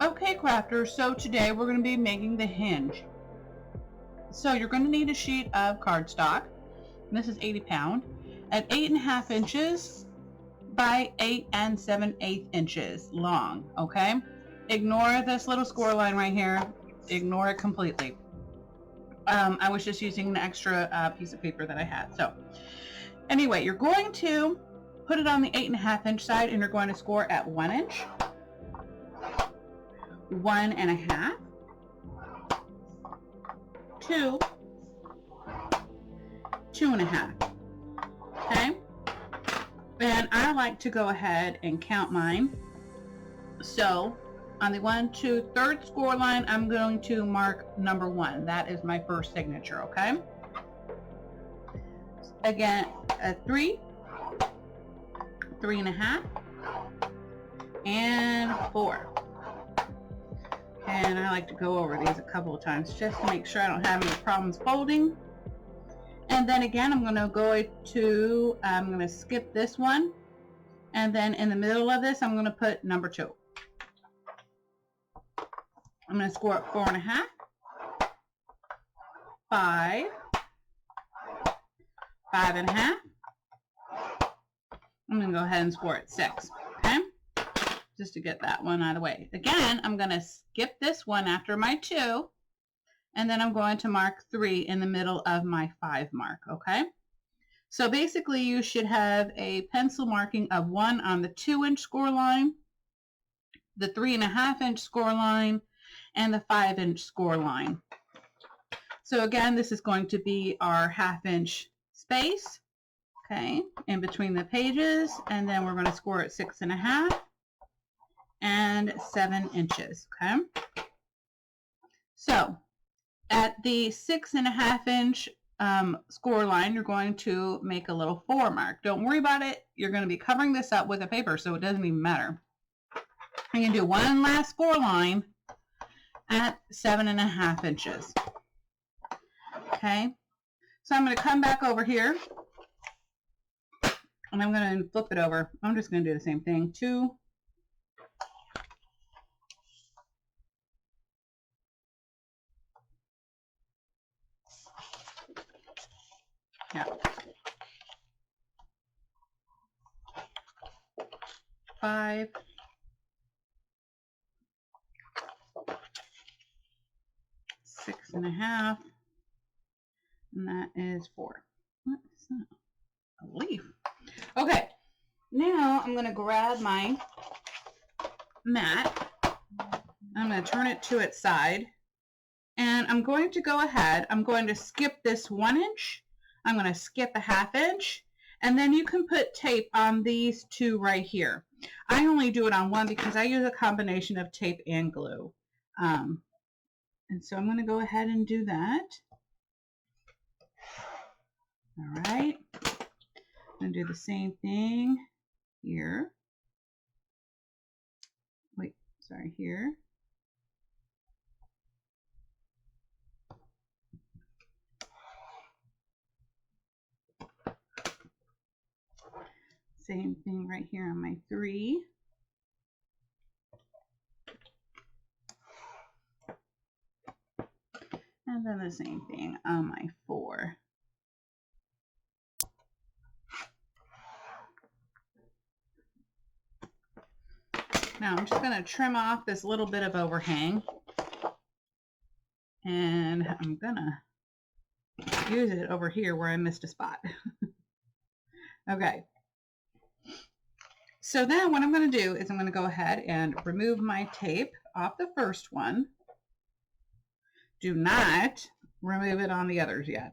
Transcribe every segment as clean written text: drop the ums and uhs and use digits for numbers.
Okay, crafters, so today we're going to be making the hinge. So you're going to need a sheet of cardstock. This is 80 pound at 8.5 inches by 8 7/8 inches long. Okay, ignore this little score line right here, ignore it completely. I was just using an extra piece of paper that I had. So anyway, you're going to put it on the 8.5 inch side and you're going to score at 1 inch, 1.5, 2, 2.5. Okay, and I like to go ahead and count mine. So on the 1, 2, 3rd score line, I'm going to mark number 1. That is my first signature. Okay, again, a 3, 3.5, and 4. And I like to go over these a couple of times just to make sure I don't have any problems folding. And then again, I'm going to skip this one. And then in the middle of this, I'm going to put number 2. I'm going to score at 4.5, 5, 5.5. I'm going to go ahead and score at 6. Okay, just to get that one out of the way. Again, I'm going to skip this one after my 2, and then I'm going to mark 3 in the middle of my 5 mark. Okay, so basically you should have a pencil marking of 1 on the 2 inch score line, the 3.5 inch score line, and the 5 inch score line. So again, this is going to be our 1/2 inch space, okay, in between the pages, and then we're going to score at 6.5 and 7 inches. Okay, so at the 6.5 inch score line, you're going to make a little 4 mark. Don't worry about it. You're going to be covering this up with a paper, so it doesn't even matter. I'm going to do one last score line at 7.5 inches. Okay, so I'm going to come back over here and I'm going to flip it over. I'm just going to do the same thing. 2, yeah, 5, 6.5, and that is 4. What is that? A leaf. Okay, now I'm going to grab my mat. I'm going to turn it to its side, and I'm going to go ahead. I'm going to skip this 1 inch. I'm going to skip a 1/2 inch, and then you can put tape on these 2 right here. I only do it on 1 because I use a combination of tape and glue. And so I'm going to go ahead and do that. All right. I'm going to do the same thing here. Wait, sorry, here. Same thing right here on my 3. And then the same thing on my 4. Now I'm just going to trim off this little bit of overhang. And I'm going to use it over here where I missed a spot. Okay. So then what I'm going to do is I'm going to go ahead and remove my tape off the first one. Do not remove it on the others yet,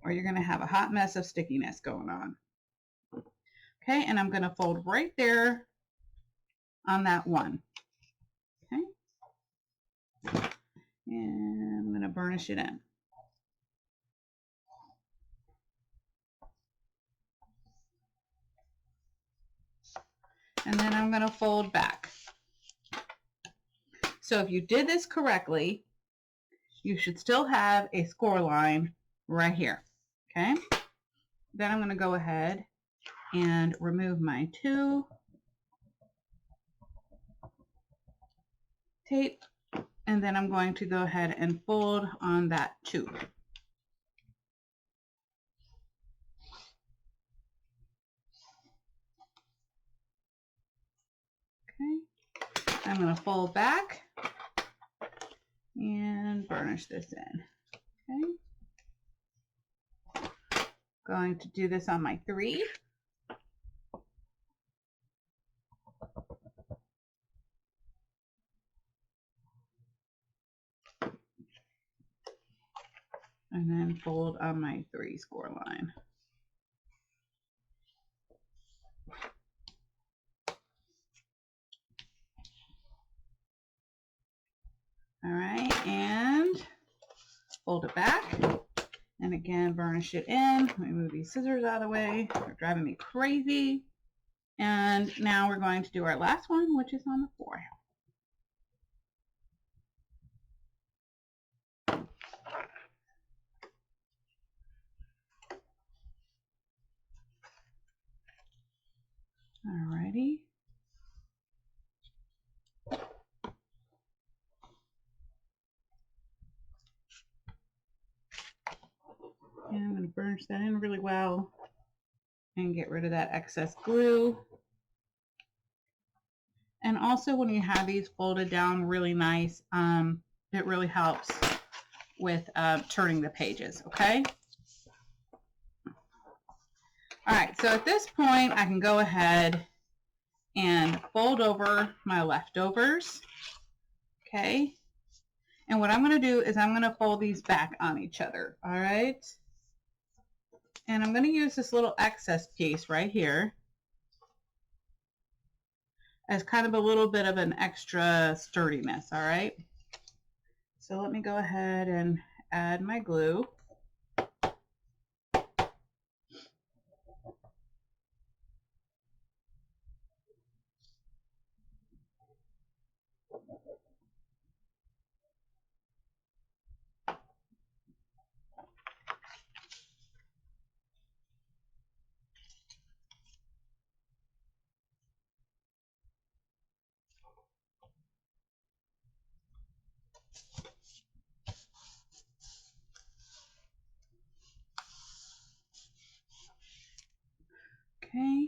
or you're going to have a hot mess of stickiness going on. Okay, and I'm going to fold right there on that one. Okay, and I'm going to burnish it in. And then I'm going to fold back. So if you did this correctly, you should still have a score line right here. Okay, then I'm going to go ahead and remove my 2 tape, and then I'm going to go ahead and fold on that 2. Okay, I'm going to fold back and burnish this in. Okay, going to do this on my 3. And then fold on my 3 score line. All right, and fold it back. And again, burnish it in. Let me move these scissors out of the way. They're driving me crazy. And now we're going to do our last one, which is on the 4. Alrighty. And I'm going to burnish that in really well and get rid of that excess glue. And also when you have these folded down really nice, it really helps with turning the pages, okay? All right, so at this point, I can go ahead and fold over my leftovers, okay? And what I'm going to do is I'm going to fold these back on each other, all right? And I'm going to use this little excess piece right here as kind of a little bit of an extra sturdiness, all right? So let me go ahead and add my glue. Okay.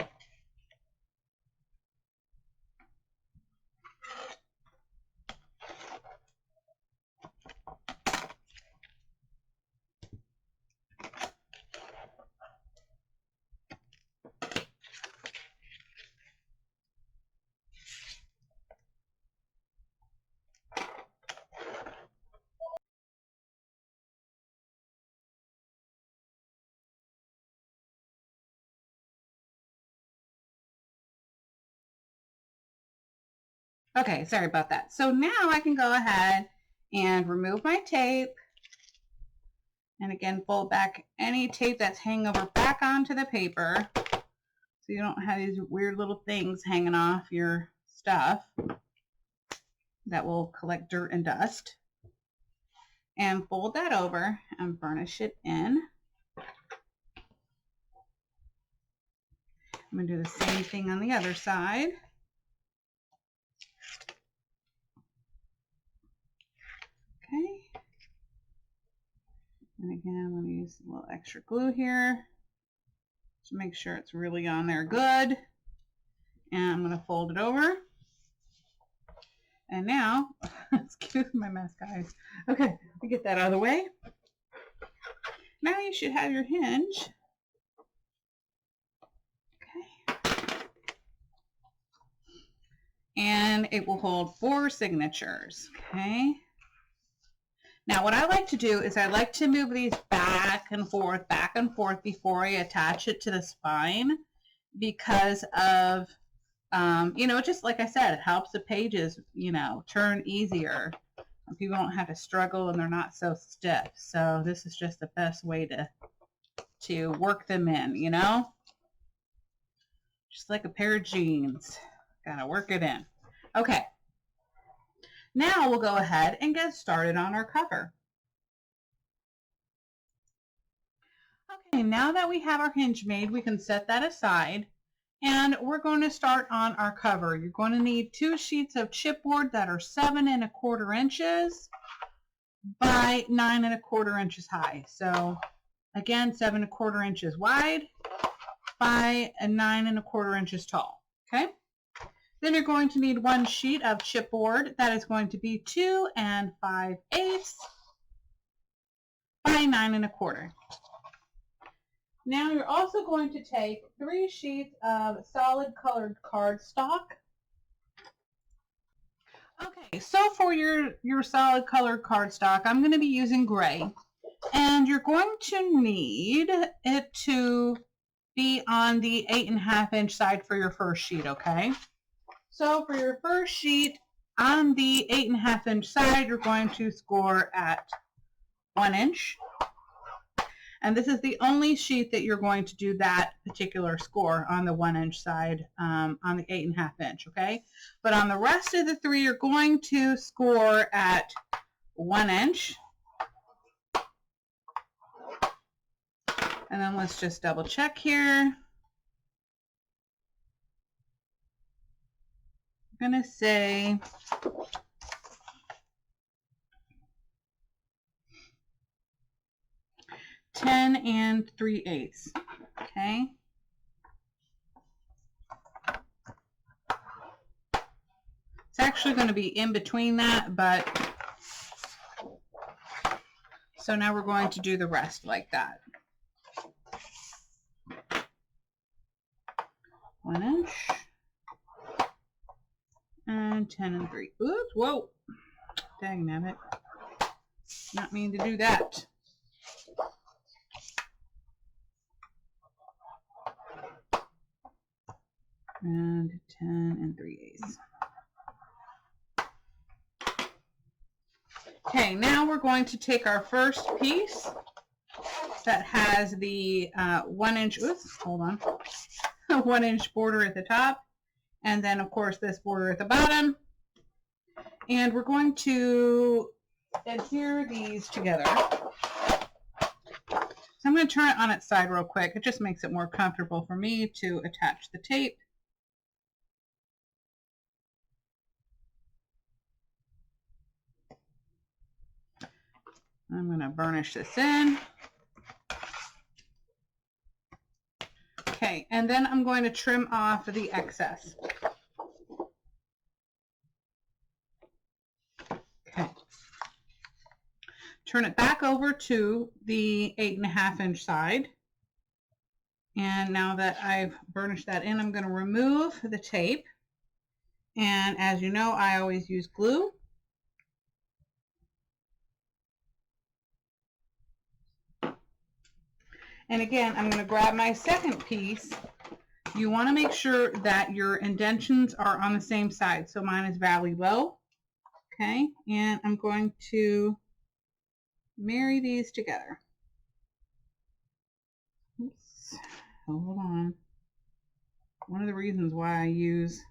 Okay, sorry about that. So now I can go ahead and remove my tape. And again, fold back any tape that's hanging over back onto the paper. So you don't have these weird little things hanging off your stuff that will collect dirt and dust. And fold that over and burnish it in. I'm going to do the same thing on the other side. Okay. And again, I'm going to use a little extra glue here to make sure it's really on there good. And I'm going to fold it over. And now, excuse my mess, guys. Okay, let me get that out of the way. Now you should have your hinge. Okay. And it will hold 4 signatures. Okay. Now what I like to do is I like to move these back and forth before I attach it to the spine, because of, just like I said, it helps the pages, turn easier. And people don't have to struggle and they're not so stiff. So this is just the best way to work them in, Just like a pair of jeans. Gotta work it in. Okay. Now we'll go ahead and get started on our cover. Okay, now that we have our hinge made, we can set that aside, and we're going to start on our cover. You're going to need 2 sheets of chipboard that are 7 1/4 inches by 9 1/4 inches high. So again, 7 1/4 inches wide by 9 1/4 inches tall. Okay. Then you're going to need 1 sheet of chipboard that is going to be 2 5/8 by 9 1/4. Now you're also going to take 3 sheets of solid colored cardstock. Okay, so for your solid colored cardstock, I'm going to be using gray. And you're going to need it to be on the 8 1/2 inch side for your first sheet, okay? So for your first sheet, on the 8 1/2 inch side, you're going to score at 1 inch. And this is the only sheet that you're going to do that particular score on the 1 inch side, on the 8 1/2 inch, okay? But on the rest of the 3, you're going to score at 1 inch. And then let's just double check here. I'm going to say 10 3/8, okay? It's actually going to be in between that, but so now we're going to do the rest like that. 1 inch and 10 3. Oops, whoa. Dang nabbit. Not mean to do that. And 10 3/8. Okay, now we're going to take our first piece that has the 1 inch, oops, hold on, 1 inch border at the top, and then of course this border at the bottom. And we're going to adhere these together. So I'm going to turn it on its side real quick. It just makes it more comfortable for me to attach the tape. I'm going to burnish this in. Okay, and then I'm going to trim off the excess. Okay. Turn it back over to the 8 1/2 inch side. And now that I've burnished that in, I'm going to remove the tape. And as you know, I always use glue. And again, I'm going to grab my second piece. You want to make sure that your indentions are on the same side. So mine is valley low. Okay, and I'm going to marry these together. Oops, hold on. One of the reasons why I use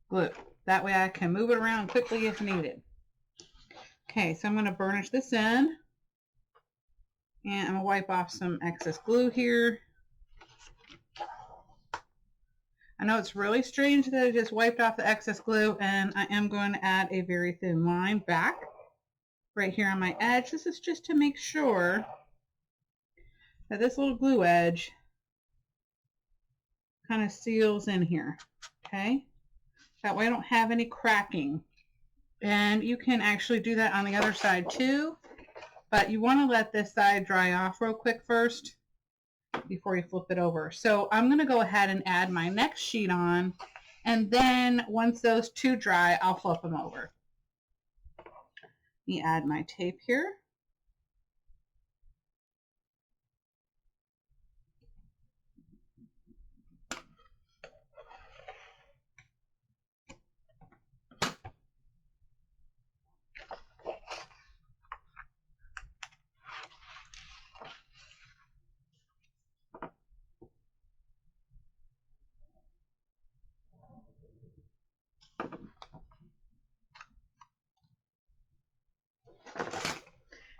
glue. That way I can move it around quickly if needed. Okay, so I'm going to burnish this in. And I'm going to wipe off some excess glue here. I know it's really strange that I just wiped off the excess glue, and I am going to add a very thin line back right here on my edge. This is just to make sure that this little glue edge kind of seals in here. Okay? That way I don't have any cracking. And you can actually do that on the other side too, but you want to let this side dry off real quick first before you flip it over. So I'm going to go ahead and add my next sheet on, and then once those two dry, I'll flip them over. Let me add my tape here.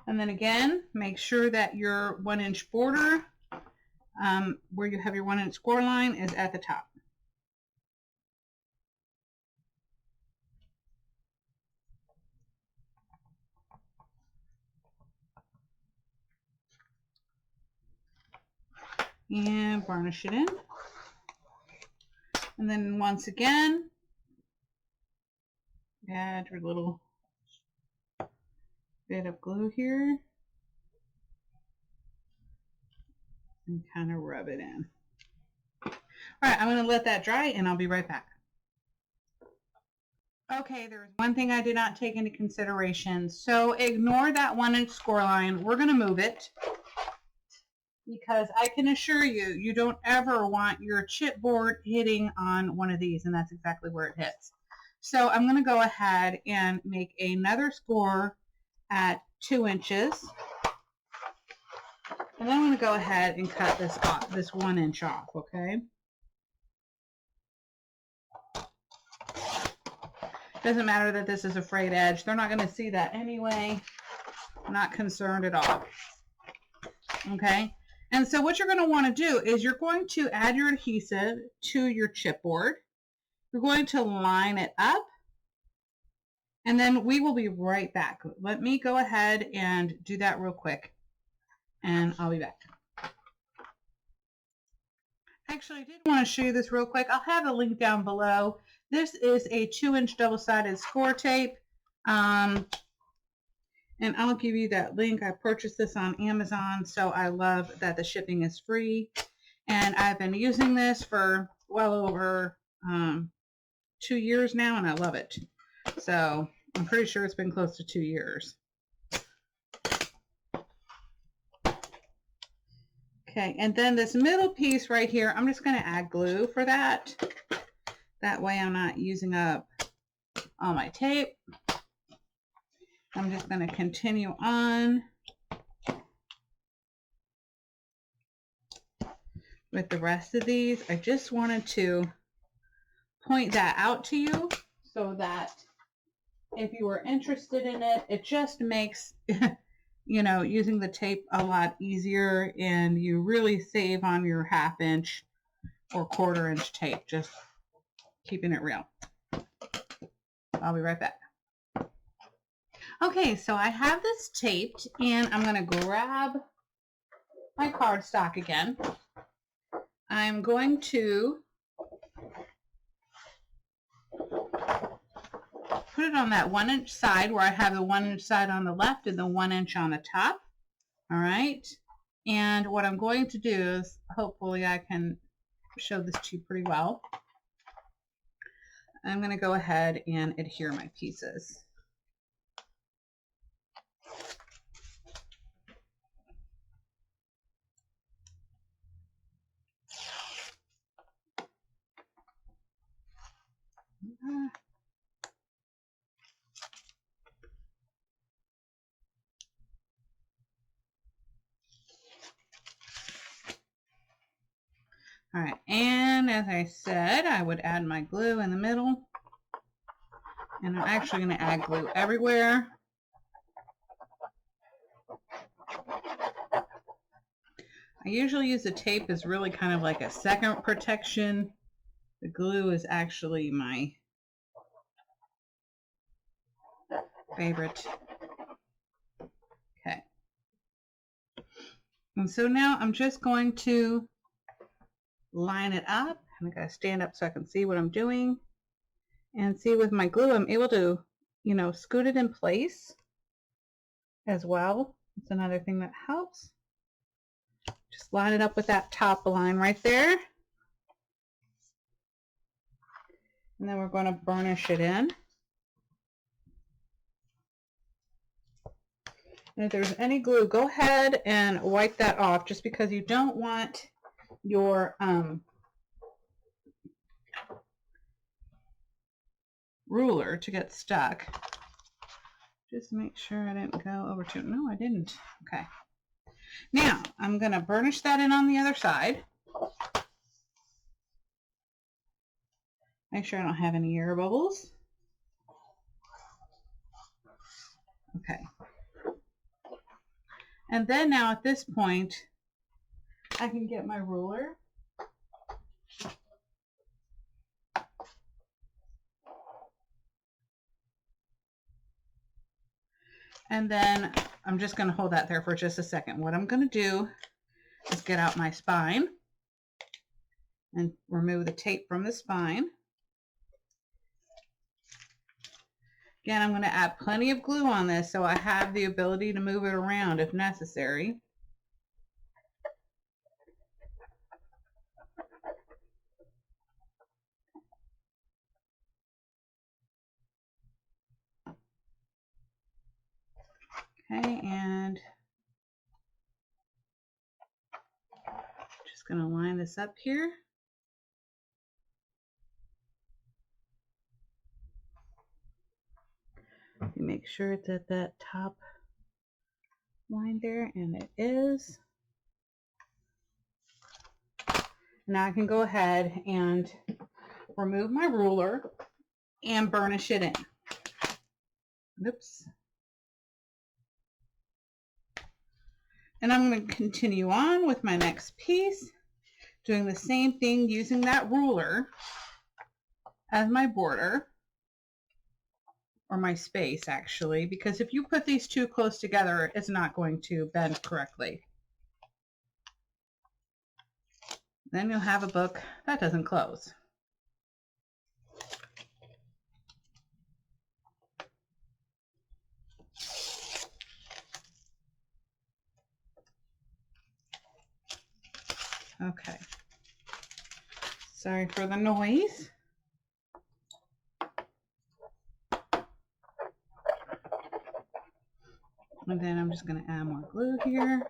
And then again, make sure that your 1-inch border, where you have your 1-inch score line, is at the top. And varnish it in. And then once again, add your little bit of glue here and kind of rub it in. All right, I'm going to let that dry and I'll be right back. Okay, there's one thing I did not take into consideration. So ignore that 1-inch score line. We're going to move it because I can assure you, you don't ever want your chipboard hitting on one of these, and that's exactly where it hits. So I'm going to go ahead and make another score at 2 inches. And then I'm going to go ahead and cut this off, this 1 inch off, okay? Doesn't matter that this is a frayed edge. They're not going to see that anyway. I'm not concerned at all. Okay? And so what you're going to want to do is you're going to add your adhesive to your chipboard. You're going to line it up. And then we will be right back. Let me go ahead and do that real quick. And I'll be back. Actually, I did want to show you this real quick. I'll have a link down below. This is a 2-inch double-sided score tape. And I'll give you that link. I purchased this on Amazon, so I love that the shipping is free. And I've been using this for well over 2 years now, and I love it. So I'm pretty sure it's been close to 2 years. Okay, and then this middle piece right here, I'm just going to add glue for that. That way I'm not using up all my tape. I'm just going to continue on with the rest of these. I just wanted to point that out to you so that if you were interested in it, it just makes you know, using the tape a lot easier, and you really save on your 1/2 inch or 1/4 inch tape, just keeping it real. I'll be right back. Okay, so I have this taped, and I'm going to grab my cardstock again. I'm going to put it on that 1-inch side where I have the 1-inch side on the left and the 1 inch on the top. All right. And what I'm going to do is, hopefully I can show this to you pretty well. I'm going to go ahead and adhere my pieces. All right, and as I said, I would add my glue in the middle. And I'm actually going to add glue everywhere. I usually use the tape as really kind of like a second protection. The glue is actually my favorite. Okay. And so now I'm just going to line it up. I'm going to stand up so I can see what I'm doing. And see, with my glue, I'm able to you know, scoot it in place as well. It's another thing that helps. Just line it up with that top line right there. And then we're going to burnish it in. And if there's any glue, go ahead and wipe that off, just because you don't want your ruler to get stuck. Just make sure I didn't go over too. No, I didn't. Okay. Now, I'm going to burnish that in on the other side. Make sure I don't have any air bubbles. Okay. And then now at this point, I can get my ruler. And then I'm just going to hold that there for just a second. What I'm going to do is get out my spine and remove the tape from the spine. Again, I'm going to add plenty of glue on this so I have the ability to move it around if necessary. Okay, and just going to line this up here. You make sure it's at that top line there, and it is. Now I can go ahead and remove my ruler and burnish it in. Oops. And I'm going to continue on with my next piece, doing the same thing, using that ruler as my border, or my space actually, because if you put these two close together, it's not going to bend correctly. Then you'll have a book that doesn't close. Okay. Sorry for the noise. And then I'm just going to add more glue here.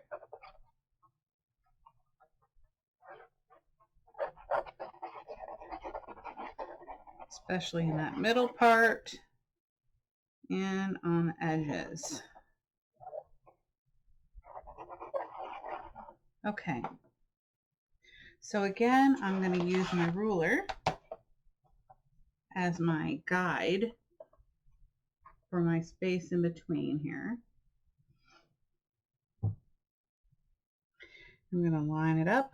Especially in that middle part and on the edges. Okay. So again, I'm going to use my ruler as my guide for my space in between here. I'm going to line it up.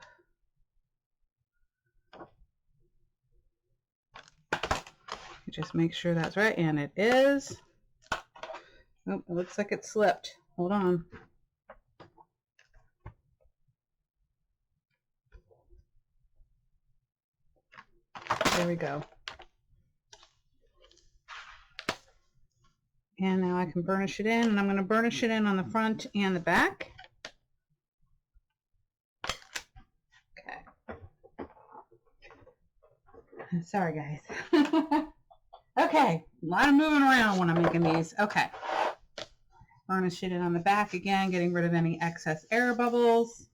Just make sure that's right, and it is. Oh, it looks like it slipped. Hold on. There we go. And now I can burnish it in, and I'm going to burnish it in on the front and the back. Okay. Sorry, guys. Okay, a lot of moving around when I'm making these. Okay. Burnish it in on the back again, getting rid of any excess air bubbles.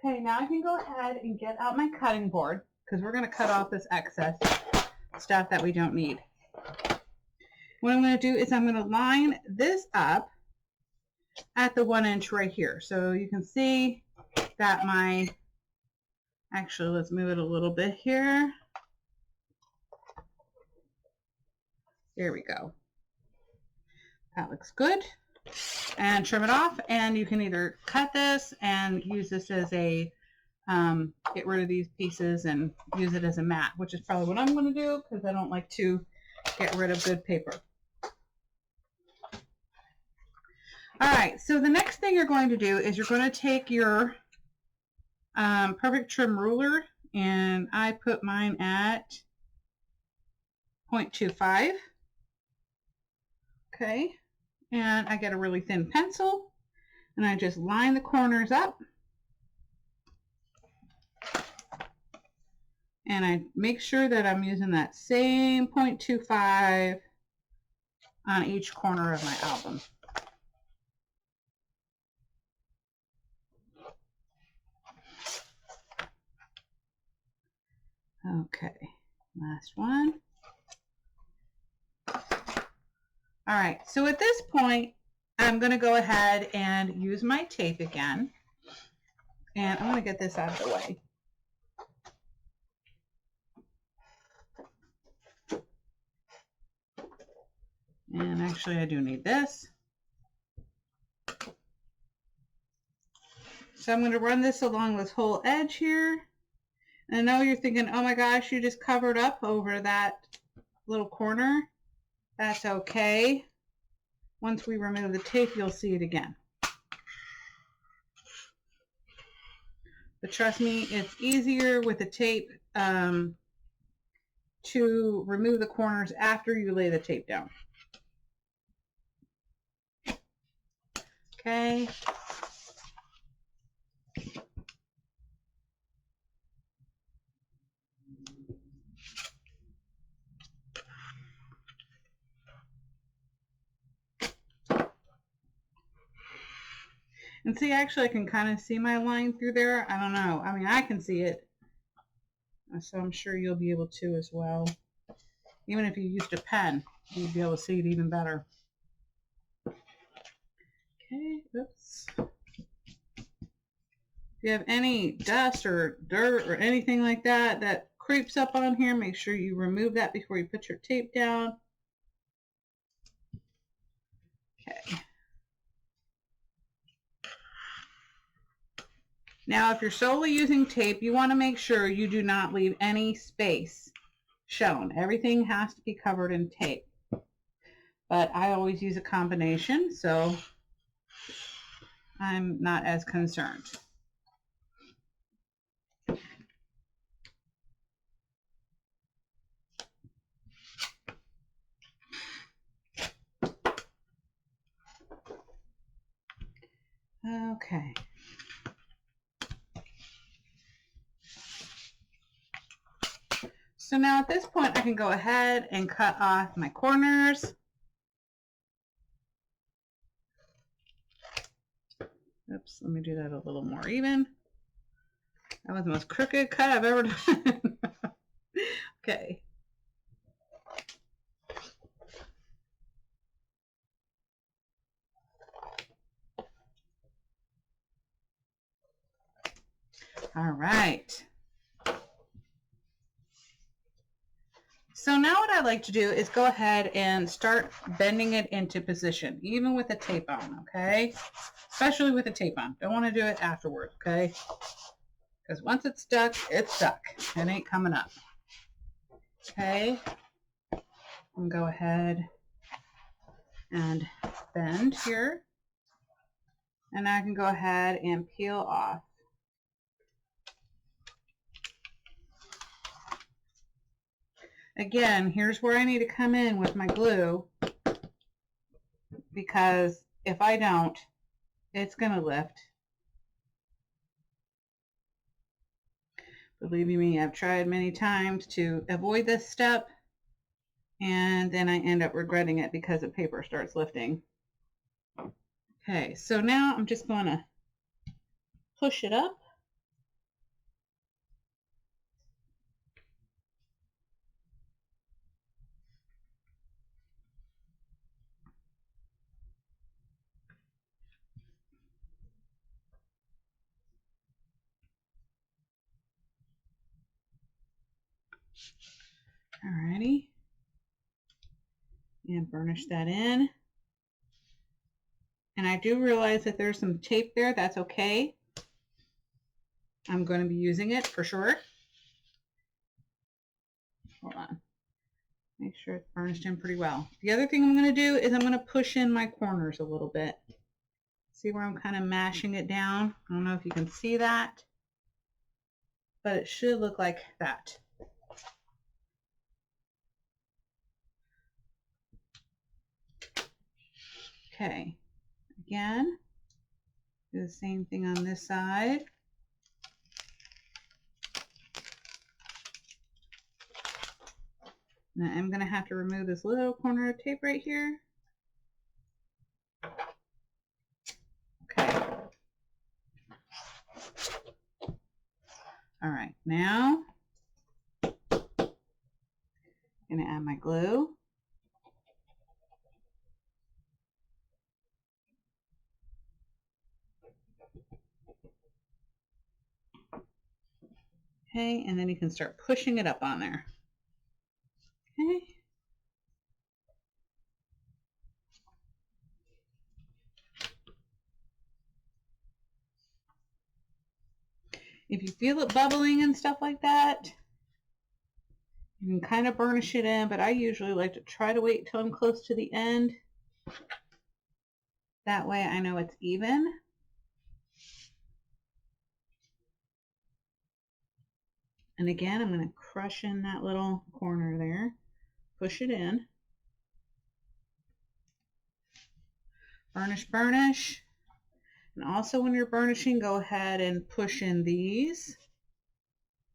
Okay, now I can go ahead and get out my cutting board, because we're going to cut off this excess stuff that we don't need. What I'm going to do is I'm going to line this up at the 1 inch right here. So you can see that my, actually let's move it a little bit here. There we go. That looks good. And trim it off, and you can either cut this and use this as a get rid of these pieces and use it as a mat, which is probably what I'm going to do because I don't like to get rid of good paper. Alright, so the next thing you're going to do is you're going to take your perfect trim ruler and I put mine at 0.25. Okay, and I get a really thin pencil and I just line the corners up and I make sure that I'm using that same 0.25 on each corner of my album. Okay, last one. All right, so at this point, I'm going to go ahead and use my tape again. And I'm going to get this out of the way. And actually, I do need this. So I'm going to run this along this whole edge here. And I know you're thinking, oh my gosh, you just covered up over that little corner. That's okay. Once we remove the tape, you'll see it again. But trust me, it's easier with the tape to remove the corners after you lay the tape down. Okay. And see, actually, I can kind of see my line through there. I don't know. I mean, I can see it. So I'm sure you'll be able to as well. Even if you used a pen, you'd be able to see it even better. Okay, oops. If you have any dust or dirt or anything like that that creeps up on here, make sure you remove that before you put your tape down. Okay. Now, if you're solely using tape, you want to make sure you do not leave any space shown. Everything has to be covered in tape. But I always use a combination, so I'm not as concerned. Okay. So now at this point, I can go ahead and cut off my corners. Oops, let me do that a little more even. That was the most crooked cut I've ever done. Okay. All right. So now what I like to do is go ahead and start bending it into position, even with the tape on, okay? Especially with the tape on. Don't want to do it afterwards, okay? Because once it's stuck, it's stuck. It ain't coming up. Okay? I'm going to go ahead and bend here. And I can go ahead and peel off. Again, here's where I need to come in with my glue, because if I don't, it's going to lift. Believe me, I've tried many times to avoid this step, and then I end up regretting it because the paper starts lifting. Okay, so now I'm just going to push it up. Alrighty. And burnish that in. And I do realize that there's some tape there. That's okay. I'm going to be using it for sure. Hold on. Make sure it's burnished in pretty well. The other thing I'm going to do is I'm going to push in my corners a little bit. See where I'm kind of mashing it down? I don't know if you can see that. but it should look like that. Okay, again, do the same thing on this side. Now I'm going to have to remove this little corner of tape right here. Okay. All right, now I'm going to add my glue. Okay, and then you can start pushing it up on there. Okay. If you feel it bubbling and stuff like that, you can kind of burnish it in, but I usually like to try to wait till I'm close to the end. That way I know it's even. And again, I'm going to crush in that little corner there, push it in. Burnish, burnish. And also when you're burnishing, go ahead and push in these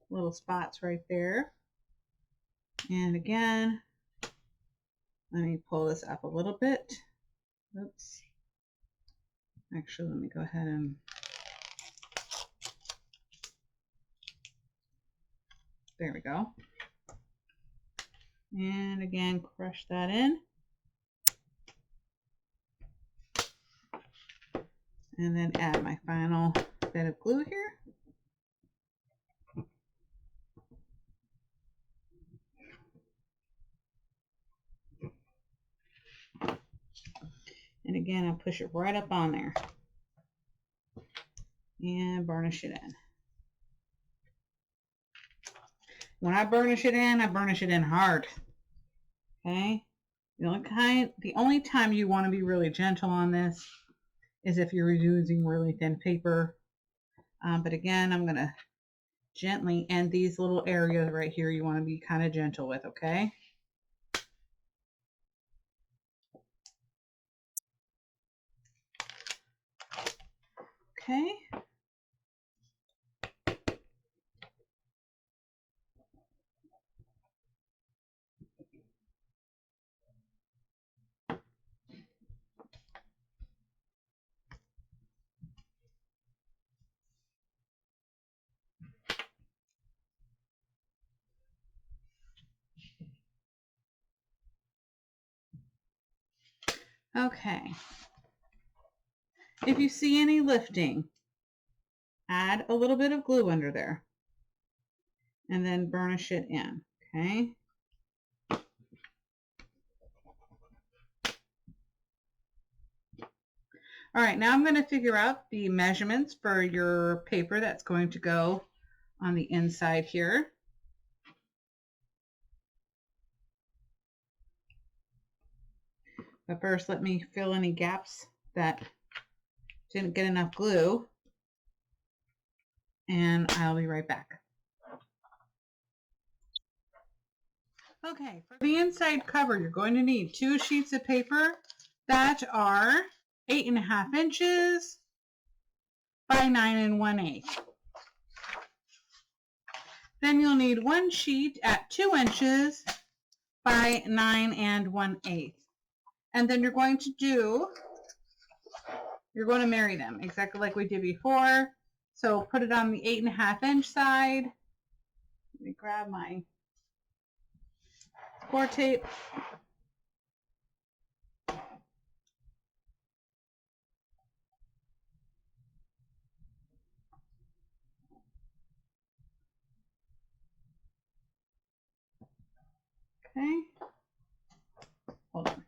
little spots right there. And again, let me pull this up a little bit. Oops. Actually, let me go ahead and there we go. And again, crush that in. And then add my final bit of glue here. And again, I'll push it right up on there. And burnish it in. When I burnish it in hard. Okay? The only time you want to be really gentle on this is if you're using really thin paper. But again, I'm going to gently, and these little areas right here you want to be kind of gentle with, okay? Okay. Okay. If you see any lifting, add a little bit of glue under there and then burnish it in, okay? All right, now I'm going to figure out the measurements for your paper that's going to go on the inside here. But first, let me fill any gaps that didn't get enough glue, and I'll be right back. Okay, for the inside cover, you're going to need 2 sheets of paper that are 8.5 inches by 9 1/8. Then you'll need 1 sheet at 2 inches by 9 1/8. And then you're going to marry them exactly like we did before. So put it on the 8.5 inch side. Let me grab my score tape. Okay. Hold on.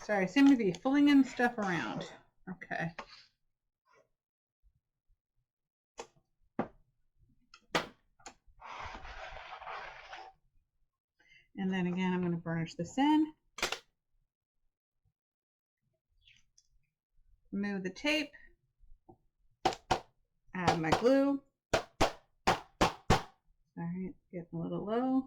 Sorry, I seem to be filling in stuff around. Okay. And then again, I'm going to burnish this in. Remove the tape. my glue. Alright, getting a little low.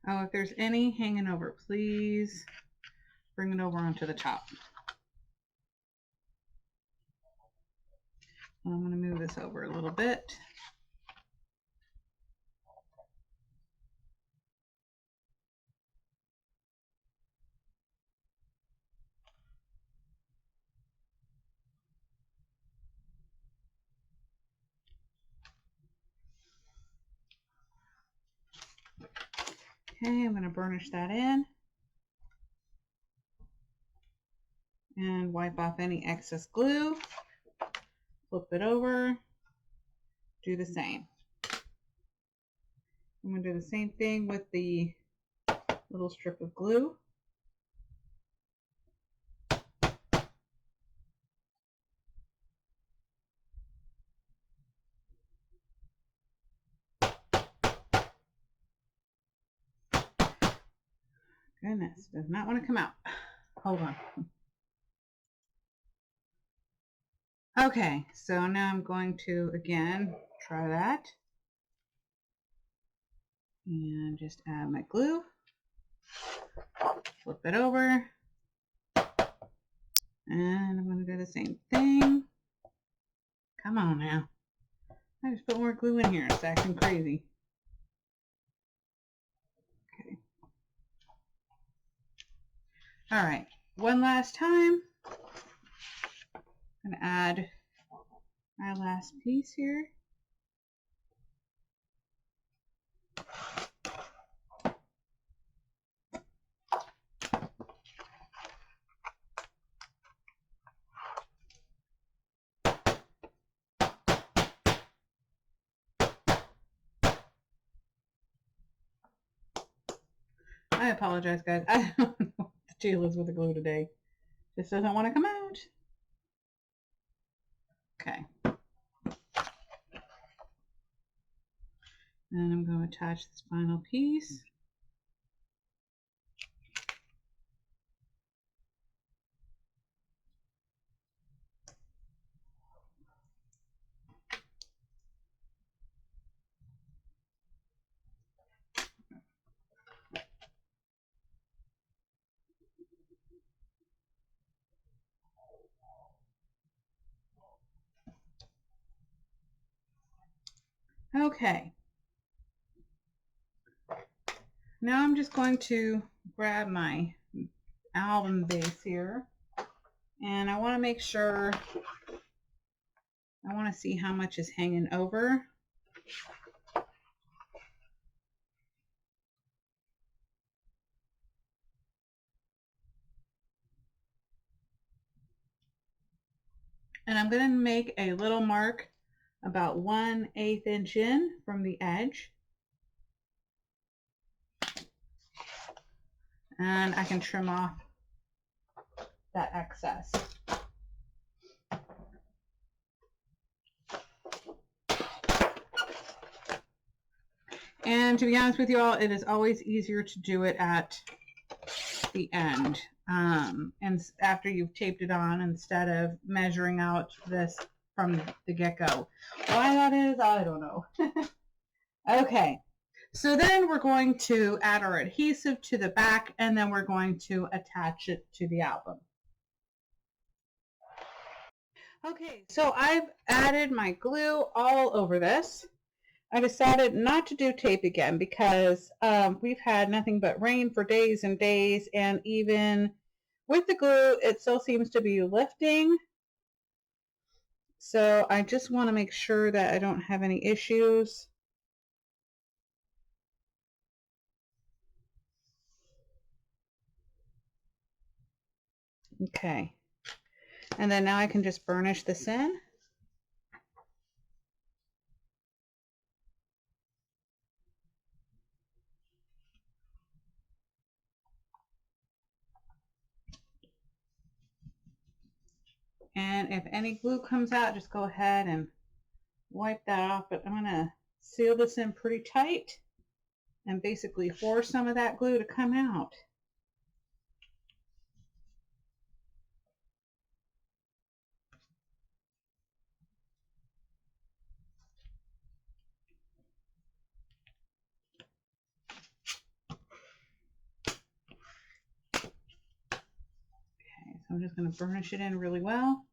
Oh, if there's any hanging over, please bring it over onto the top. I'm going to move this over a little bit. Okay, I'm going to burnish that in and wipe off any excess glue. Flip it over. Do the same. I'm going to do the same thing with the little strip of glue. Goodness, does not want to come out. Hold on. Okay, so now I'm going to, again, try that. And just add my glue. Flip it over. And I'm going to do the same thing. Come on now. I just put more glue in here. It's acting crazy. Okay. All right. One last time. I'm going to add my last piece here. I apologize, guys. I don't know what the deal is with the glue today. This doesn't want to come out. Okay. And I'm going to attach this final piece. Okay. Now I'm just going to grab my album base here, and I want to make sure, I want to see how much is hanging over. And I'm going to make a little mark about 1/8 inch in from the edge. And I can trim off that excess. And to be honest with you all, it is always easier to do it at the end. And after you've taped it on, instead of measuring out this from the get-go. Why that is, I don't know. Okay. So then we're going to add our adhesive to the back, and then we're going to attach it to the album. Okay, so I've added my glue all over this. I decided not to do tape again because we've had nothing but rain for days and days, and even with the glue, it still seems to be lifting. So I just want to make sure that I don't have any issues. Okay. And then now I can just burnish this in. And if any glue comes out, just go ahead and wipe that off. But I'm going to seal this in pretty tight and basically force some of that glue to come out. Okay, so I'm just going to burnish it in really well.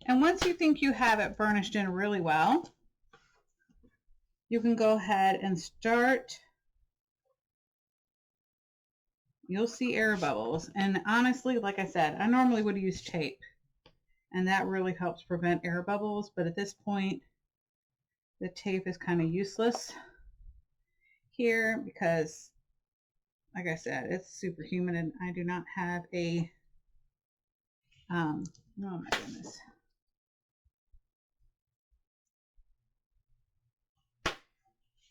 And once you think you have it burnished in really well, you can go ahead and start. You'll see air bubbles. And honestly, like I said, I normally would use tape, and that really helps prevent air bubbles. But at this point, the tape is kind of useless here because, like I said, it's super humid and I do not have a, oh my goodness.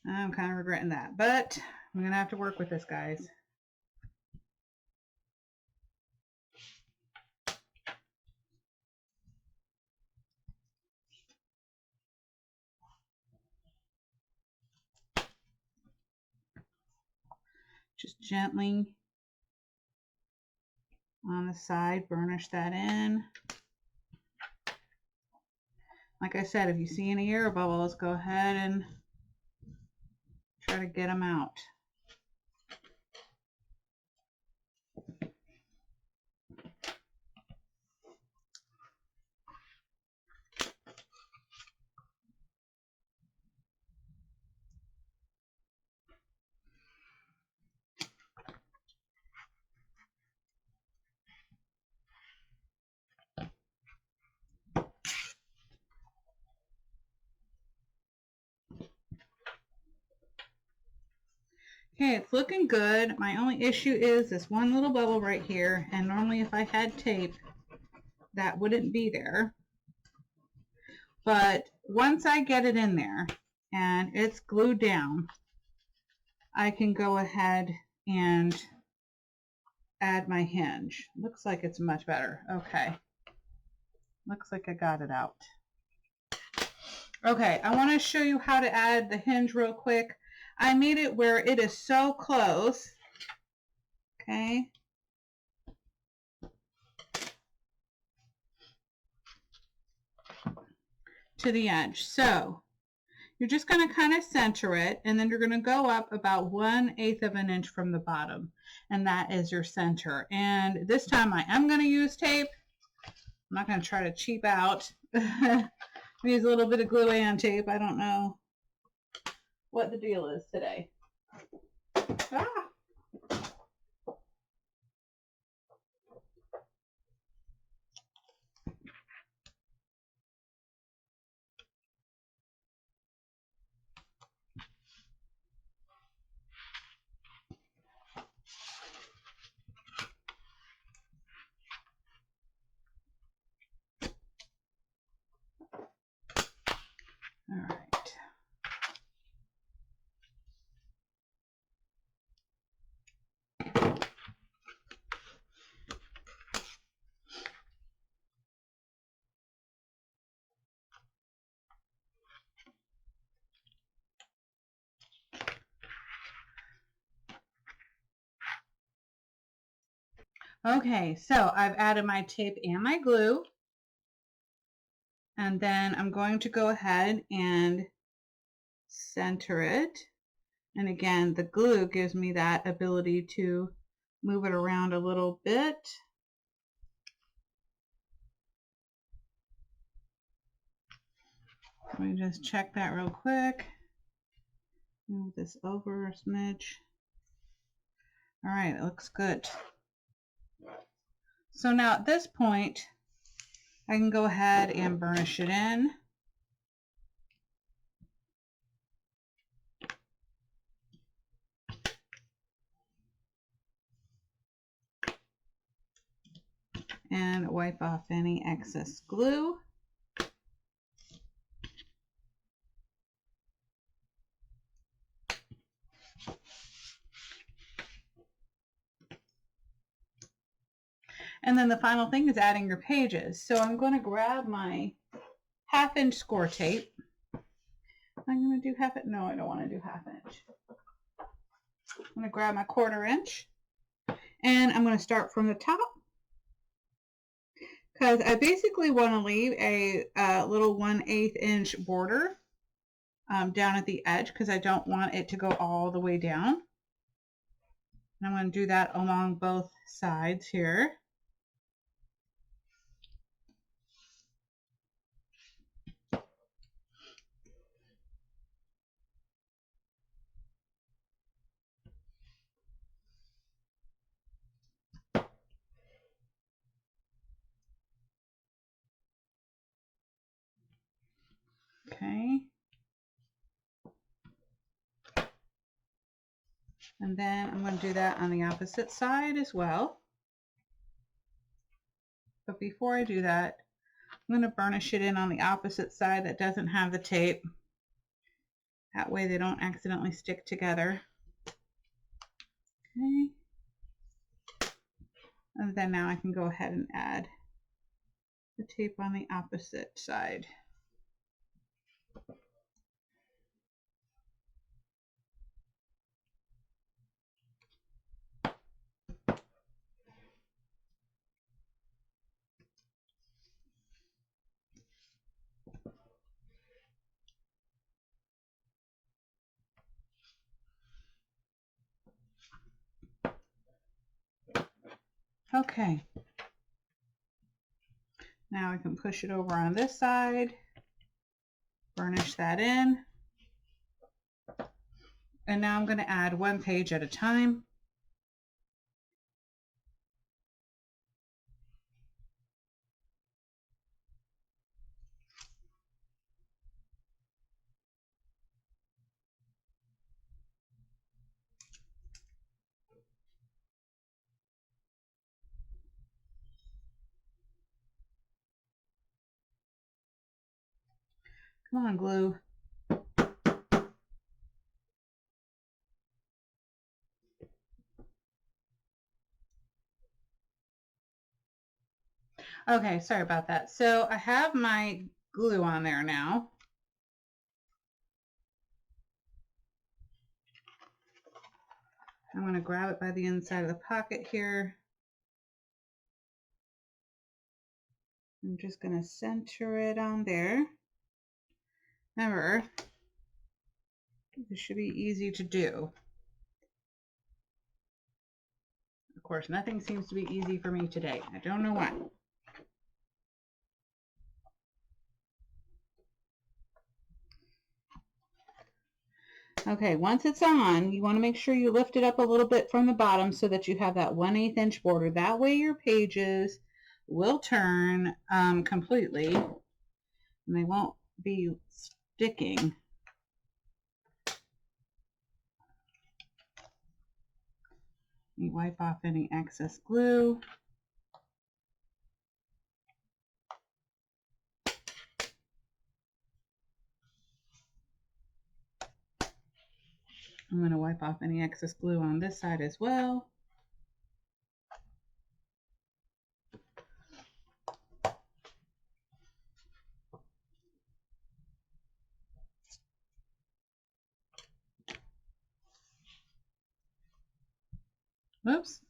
I'm kind of regretting that, but I'm going to have to work with this, guys. Just gently on the side, burnish that in. Like I said, if you see any air bubbles, go ahead and try to get them out. Okay, it's looking good. My only issue is this one little bubble right here, and normally if I had tape, that wouldn't be there. But once I get it in there and it's glued down, I can go ahead and add my hinge. Looks like it's much better. Okay. Looks like I got it out. Okay, I want to show you how to add the hinge real quick. I made it where it is so close. Okay. To the edge. So you're just going to kind of center it, and then you're going to go up about 1/8 of an inch from the bottom, and that is your center. And this time I am going to use tape. I'm not going to try to cheap out. Use a little bit of glue and tape. I don't know what the deal is today. Ah. All right. Okay, so I've added my tape and my glue, and then I'm going to go ahead and center it. And again, the glue gives me that ability to move it around a little bit. Let me just check that real quick. Move this over a smidge. All right, it looks good. So now at this point, I can go ahead and burnish it in. and wipe off any excess glue. And then the final thing is adding your pages. So I'm going to grab my 1/2 inch score tape. I'm going to do half it. No, I don't want to do 1/2 inch. I'm going to grab my 1/4 inch and I'm going to start from the top because I basically want to leave a little 1/8 inch border down at the edge because I don't want it to go all the way down. And I'm going to do that along both sides here. Okay. And then I'm going to do that on the opposite side as well. But before I do that, I'm going to burnish it in on the opposite side that doesn't have the tape. That way they don't accidentally stick together. Okay. And then now I can go ahead and add the tape on the opposite side. Okay. Now I can push it over on this side, burnish that in. And now I'm going to add one page at a time. Come on, glue. Okay, sorry about that. So I have my glue on there now. I'm going to grab it by the inside of the pocket here. I'm just going to center it on there. Remember, this should be easy to do. Of course, nothing seems to be easy for me today. I don't know why. Okay, once it's on, you want to make sure you lift it up a little bit from the bottom so that you have that 1/8 inch border. That way your pages will turn completely and they won't be sticking. You wipe off any excess glue. I'm going to wipe off any excess glue on this side as well. Oops.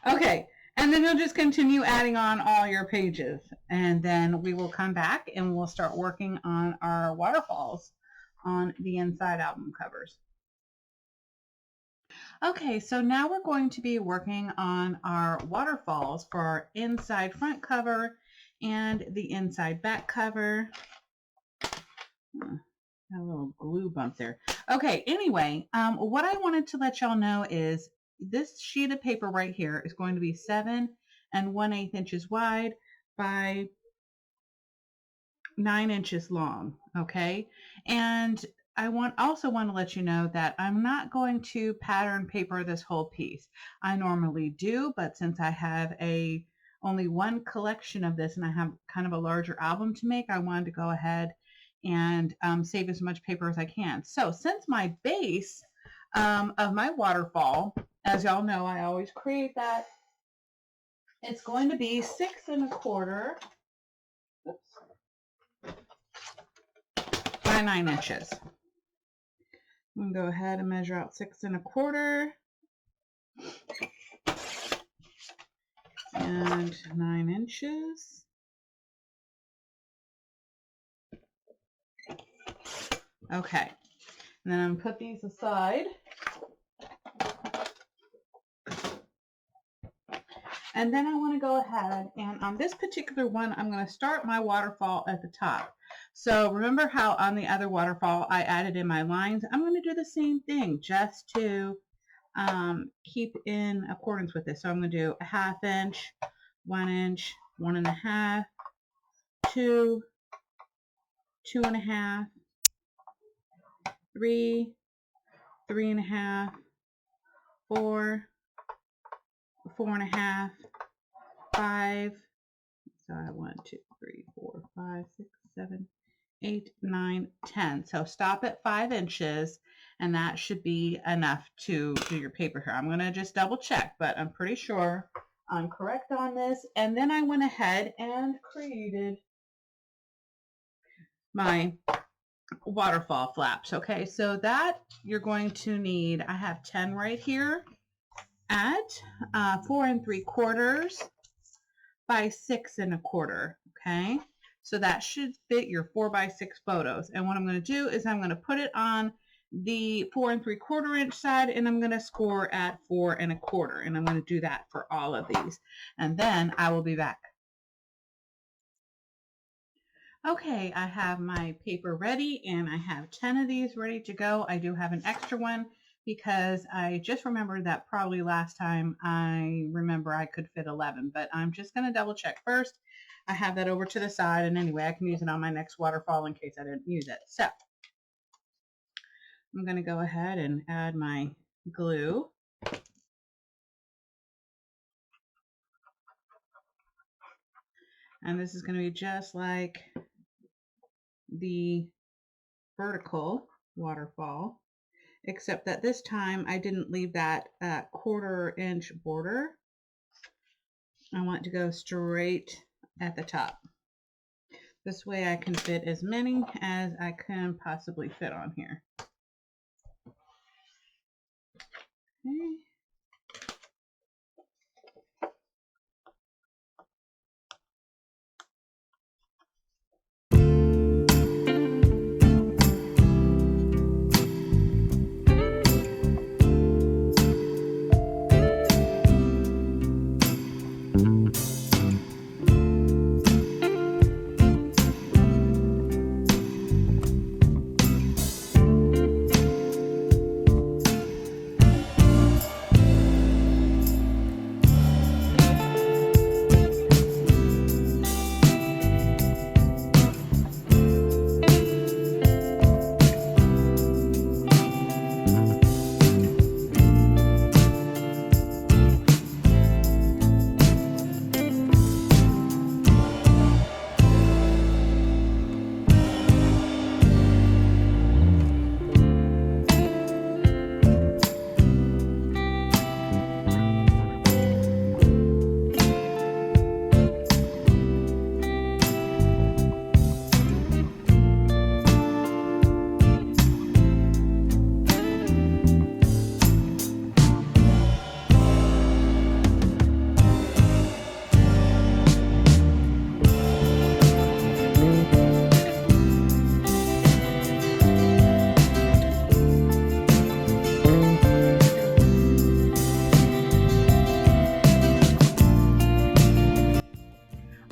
Okay, and then you'll just continue adding on all your pages, and then we will come back and we'll start working on our waterfalls on the inside album covers. Okay, so now we're going to be working on our waterfalls for our inside front cover and the inside back cover. A little glue bump there. Okay, anyway, what I wanted to let y'all know is this sheet of paper right here is going to be 7 1/8 inches wide by 9 inches long. Okay, and I also want to let you know that I'm not going to pattern paper this whole piece. I normally do, but since I have a only one collection of this and I have kind of a larger album to make, I wanted to go ahead and save as much paper as I can. So since my base of my waterfall, as y'all know, I always create that, it's going to be 6 1/4 by 9 inches. I'm going to go ahead and measure out 6 1/4 and 9 inches. Okay, and then I'm going to put these aside. And then I want to go ahead and on this particular one, I'm going to start my waterfall at the top. So remember how on the other waterfall I added in my lines? I'm going to do the same thing just to keep in accordance with this. So I'm going to do a 1/2 inch, 1 inch, 1 1/2, 2, 2 1/2, 3, 3 1/2, 4, 4 1/2, 5. So I have 1, 2, 3, 4, 5, 6, 7, 8, 9, 10. So stop at 5 inches, and that should be enough to do your paper here. I'm going to just double check, but I'm pretty sure I'm correct on this. And then I went ahead and created my waterfall flaps. Okay, so that you're going to need, I have 10 right here at 4 3/4 by 6 1/4. Okay, so that should fit your 4 by 6 photos. And what I'm going to do is I'm going to put it on the 4 3/4 inch side, and I'm going to score at 4 1/4, and I'm going to do that for all of these, and then I will be back. Okay, I have my paper ready, and I have 10 of these ready to go. I do have an extra one because I just remembered that probably last time I remember I could fit 11, but I'm just going to double check first. I have that over to the side, and anyway, I can use it on my next waterfall in case I didn't use it. So I'm going to go ahead and add my glue. And this is going to be just like the vertical waterfall, except that this time I didn't leave that 1/4 inch border. I want to go straight at the top. This way I can fit as many as I can possibly fit on here. Okay.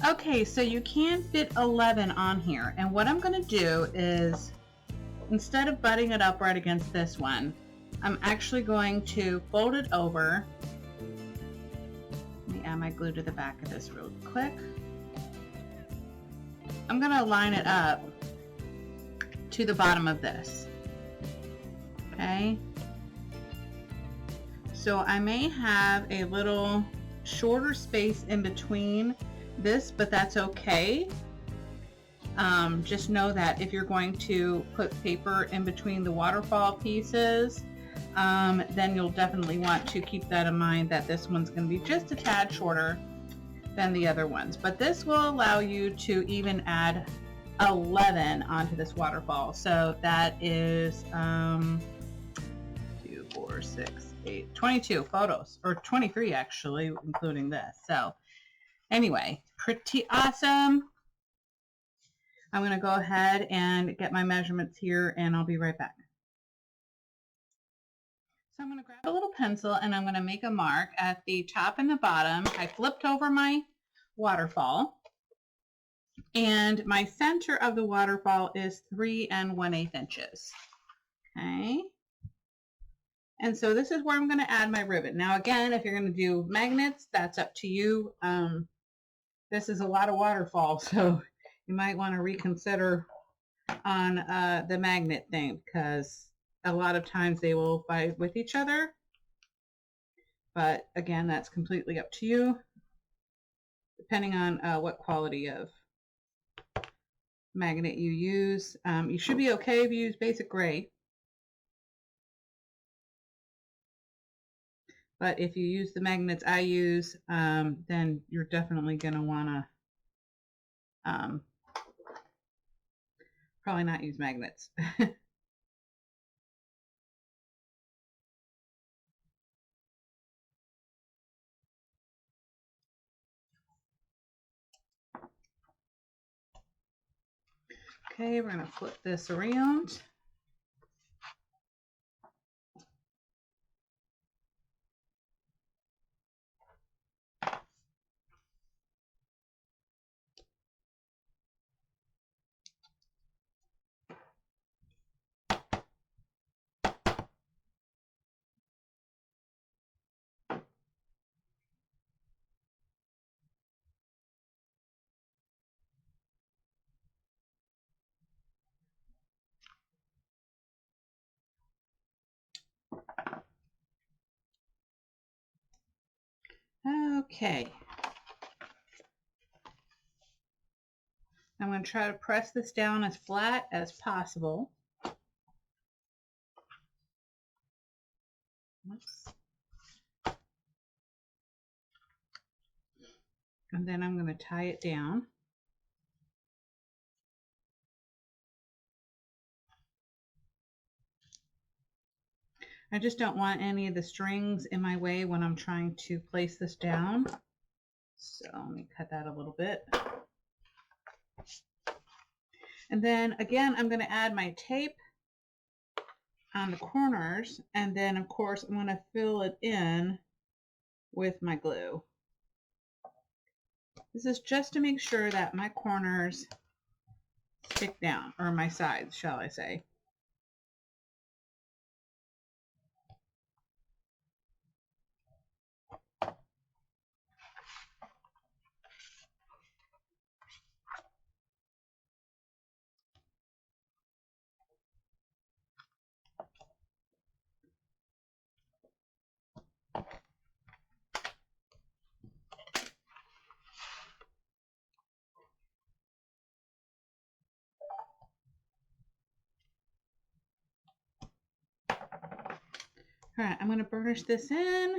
Okay, so you can fit 11 on here, and what I'm going to do is, instead of butting it up right against this one, I'm actually going to fold it over. Let me add my glue to the back of this real quick. I'm going to line it up to the bottom of this. Okay, so I may have a little shorter space in between this, but that's okay. Just know that if you're going to put paper in between the waterfall pieces, then you'll definitely want to keep that in mind, that this one's going to be just a tad shorter than the other ones. But this will allow you to even add 11 onto this waterfall. So that is 2, 4, 6, 8, 22 photos, or 23 actually, including this. So anyway, pretty awesome. I'm going to go ahead and get my measurements here, and I'll be right back. So I'm going to grab a little pencil, and I'm going to make a mark at the top and the bottom. I flipped over my waterfall, and my center of the waterfall is 3 1/8 inches. Okay. And so this is where I'm going to add my ribbon. Now again, if you're going to do magnets, that's up to you. This is a lot of waterfall, so you might want to reconsider on the magnet thing, because a lot of times they will fight with each other. But again, that's completely up to you, depending on what quality of magnet you use. You should be okay if you use basic gray. But if you use the magnets I use, then you're definitely going to want to probably not use magnets. Okay, we're going to flip this around. Okay. I'm going to try to press this down as flat as possible. Oops. And then I'm going to tie it down. I just don't want any of the strings in my way when I'm trying to place this down. So let me cut that a little bit. And then again, I'm going to add my tape on the corners, and then of course I'm going to fill it in with my glue. This is just to make sure that my corners stick down, or my sides, shall I say. All right, I'm going to burnish this in.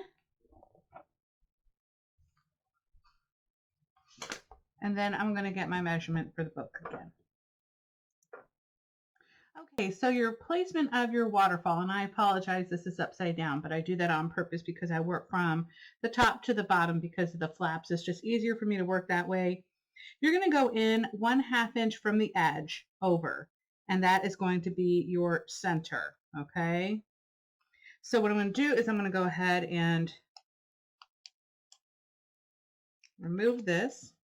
And then I'm going to get my measurement for the book again. Okay, so your placement of your waterfall, and I apologize, this is upside down, but I do that on purpose because I work from the top to the bottom because of the flaps. It's just easier for me to work that way. You're going to go in 1/2 inch from the edge over, and that is going to be your center, okay? So what I'm going to do is I'm going to go ahead and remove this.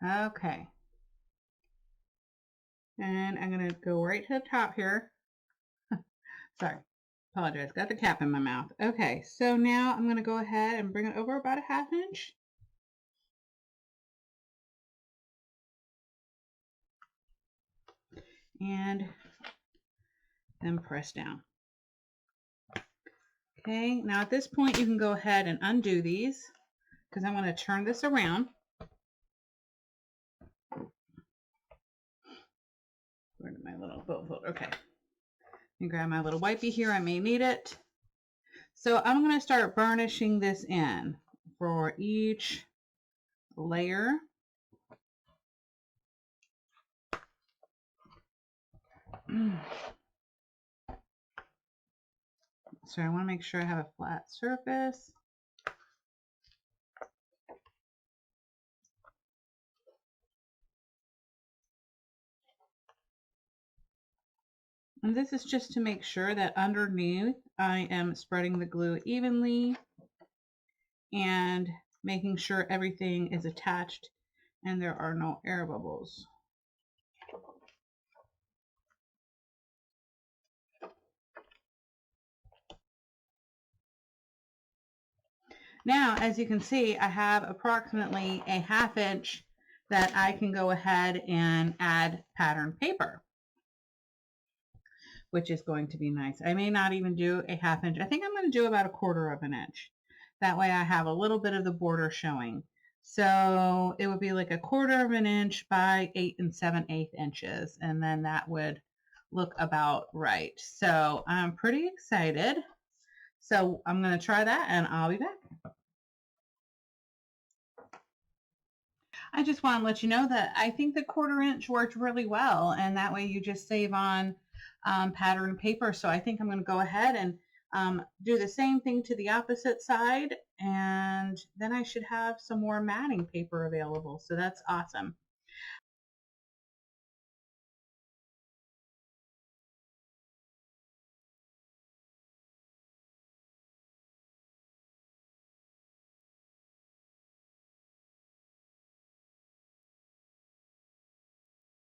Okay. And I'm going to go right to the top here. Sorry. Apologize. Got the cap in my mouth. Okay. So now I'm going to go ahead and bring it over about a 1/2 inch. And then press down. Okay. Now at this point, you can go ahead and undo these because I'm going to turn this around. Where did my little boat folder? Okay. And grab my little wipey here. I may need it. So I'm going to start burnishing this in for each layer. So I want to make sure I have a flat surface. And this is just to make sure that underneath I am spreading the glue evenly and making sure everything is attached and there are no air bubbles. Now, as you can see, I have approximately a 1/2 inch that I can go ahead and add pattern paper, which is going to be nice. I may not even do a 1/2 inch. I think I'm going to do about a 1/4 of an inch. That way I have a little bit of the border showing. So it would be like a 1/4 of an inch by 8 7/8 inches. And then that would look about right. So I'm pretty excited. So I'm going to try that and I'll be back. I just want to let you know that I think the 1/4 inch worked really well, and that way you just save on pattern paper. So I think I'm going to go ahead and do the same thing to the opposite side, and then I should have some more matting paper available. So that's awesome.